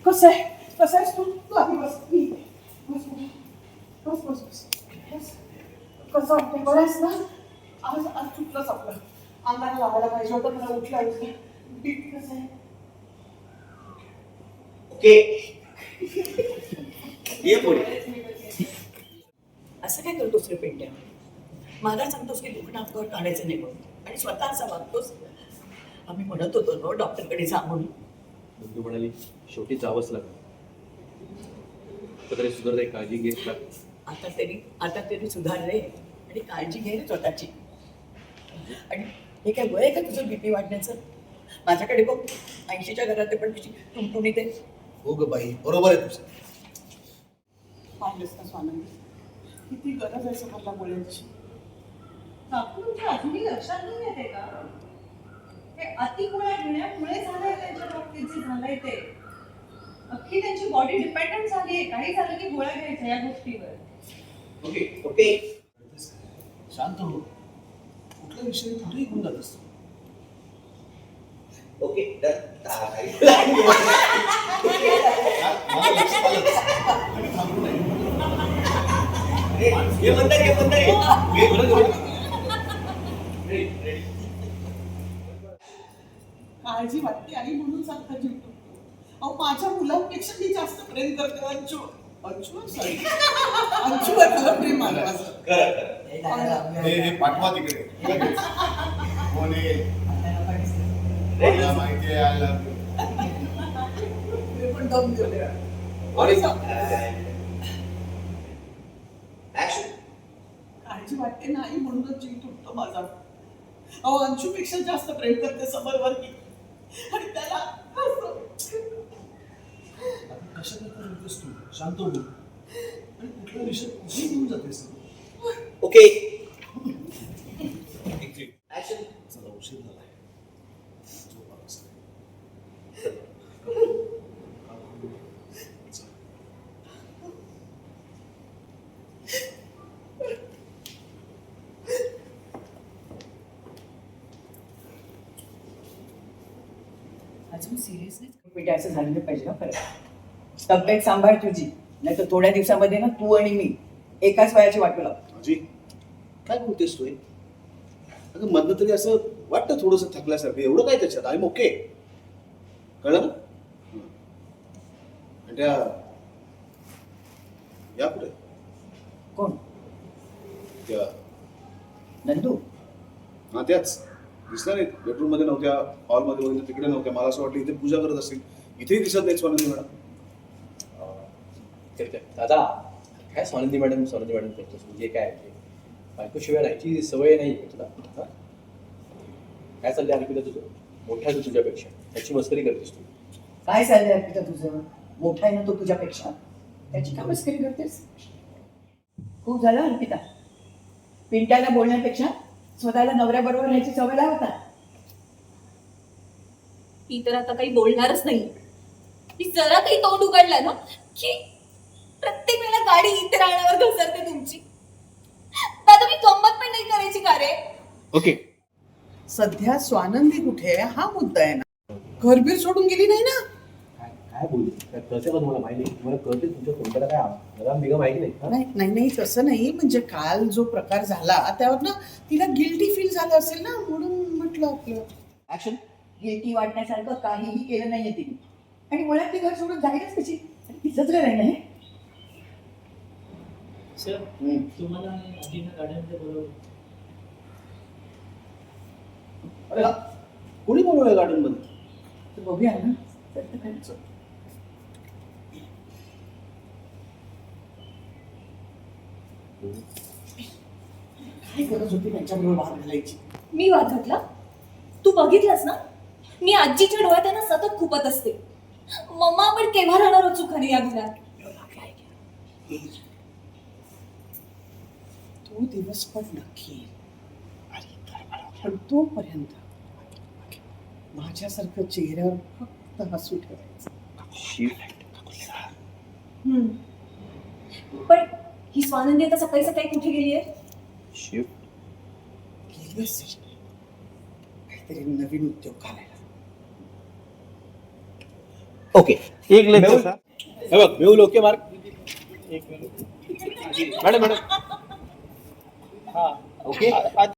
कसं आहे कसं आहेस तू तू आधी बस बस बस बस बस बस कसं वाटतंय बरंच ना आज आज चुकलंच आपलं अंगाला लावायला पाहिजे होतं मला उठल्या उठल्या बीपी कसं आहे ओके ये पुढे. असं काय करतोस रे पेंट्या? मला सांगतोस की दुखणं अपघात काढायचं नाही म्हणून आणि स्वतः असा वागतोस. आम्ही म्हणत होतो ना डॉक्टरकडे जा म्हणून. बंधू म्हणाली शेवटी जावंच लागलं. तरी सुधारता काळजी घेत लाग. आता तरी सुधारले आणि काळजी घे रे स्वतःची. आणि हे काय वय आहे का तुझं बीपी वाढण्याचं? माझ्याकडे बघ 80च्या घरात पण कशी टुणटुणीत आहे. हो ग बाई बरोबर आहे तुझं. पाहिलंच ना स्वानंदी किती गरज आहे समोरला बोलायची काकू तुमच्या अजूनही लक्षात नाही येते का हे अति गोळ्या घेण्यामुळे झालंय त्यांच्या बाबतीत जे झालंय ते अख्खी त्यांची बॉडी डिपेंडंट झाली आहे काही झालं की गोळ्या घ्यायच्या या गोष्टीवर ओके ओके शांत हो. कुठला विषय कुठेही घेऊन जात असतो. ओके काळजी वाटते आणि म्हणून सारखा जीव तुटतो अहो माझ्या मुलांपेक्षा मी जास्त प्रेम करते अंशू अंशू सॉरी अंशूवर खरं प्रेम आहे माझं हे पाठवा तिकडे कोण आहे मला माहिती आहे आय लव्ह यू. ते पण दम देऊ काळजी वाटते नाही म्हणूनच जीव तुटतो माझा अहो अंशूपेक्षा जास्त प्रेम करते समरवरती आणि त्याला कशाला करतोस तू शांत हो आणि कुठला विषय कुठे घेऊन जातेस. ओके चला उशीर झालाय. अजून सिरियसनेस पेट्या असं झालं नाही पाहिजे ना खरं. तब्येत सांभाळ तुझी नाही तर थोड्या दिवसामध्ये ना तू आणि मी एकाच वयाची वाटू लागतो. अजी काय बोलतेस तू? अगं मधनं तरी असं वाटतं थोडंसं थकल्यासारखं. एवढं काय त्याच्यात? I am okay. कळलं ना? आणि त्या या पुढे कोण? त्या नंदू? हा त्याच दिसणार नाहीत. बेडरूम मध्ये नव्हत्या, हॉलमध्ये वगैरे तिकडे नव्हत्या. मला असं वाटलं इथे पूजा करत असतील. इथेही दिसत नाही स्वानंदी मॅडम. दादा काय स्वानंदी मॅडम करतोस म्हणजे काय बायकोशिवाय राहायची सवय नाही तुला. काय चाललंय अर्पिता तुझं? मोठा आहे तो तुझ्यापेक्षा त्याची मस्करी करतेस तू. काय चाललंय अर्पिता तुझं? मोठा आहे ना तो तुझ्यापेक्षा त्याची का मस्करी करतेस? खूप झालं अर्पिता. पिंट्याला बोलण्यापेक्षा स्वतःला नवऱ्याबरोबर राहायची सवय लावता. ती तर आता काही बोलणारच नाही. ती जरा काही तोंड उघडलं ना की प्रत्येक वेळेला गाडी इथे राहण्यावर घसरते तुमची. दादा मी गंमत पण नाही करायची का रे? ओके सध्या स्वानंदी कुठे आहे हा मुद्दा आहे ना. घरबीर सोडून गेली नाही ना. काय बोलू कळते का तुम्हाला? माहिती तुम्हाला कळते तुमच्या कोणत्याला काय मला बिगा माहिती नाही. नाही नाही नाही तसं नाही म्हणजे काल जो प्रकार झाला त्यावर ना तिला गिल्टी फील झालं असेल ना म्हणून म्हटलं आपलं. ऍक्शन गिल्टी वाटण्यासारखं काहीही केलं नाहीये तिने. आणि मुळात ती घर सोडून जाईलच कशी? तिचंच घर आहे ना हे. सर तुम्हाला आजीना गार्डनमध्ये बोलवलं. अरे हा कोणी बोलवलंय गार्डन मध्ये? तर बघूया ना. तर काय काय गरज होती त्यांच्याबरोबर वाद घालायची? मी वाद घातला? तू बघितलंस ना मी आजीच्या डोळ्यात त्यांना सतत खुपत असते. मम्मा आपण केव्हा राहणार होतो सुखाने या घरात? तो दिवस पण नक्की पण तोपर्यंत माझ्यासारखं चेहऱ्यावर फक्त हसू ठेवायचं. पण ही स्वानंदी आता सकाळी सकाळी कुठे गेली आहे? गेली असेल काहीतरी नवीन उद्योग करायला. ओके एक लेक्चर मेहुल. सर. हे बघ मेहुल ओके मार्क एक मिनिट. मॅडम मॅडम हा ओके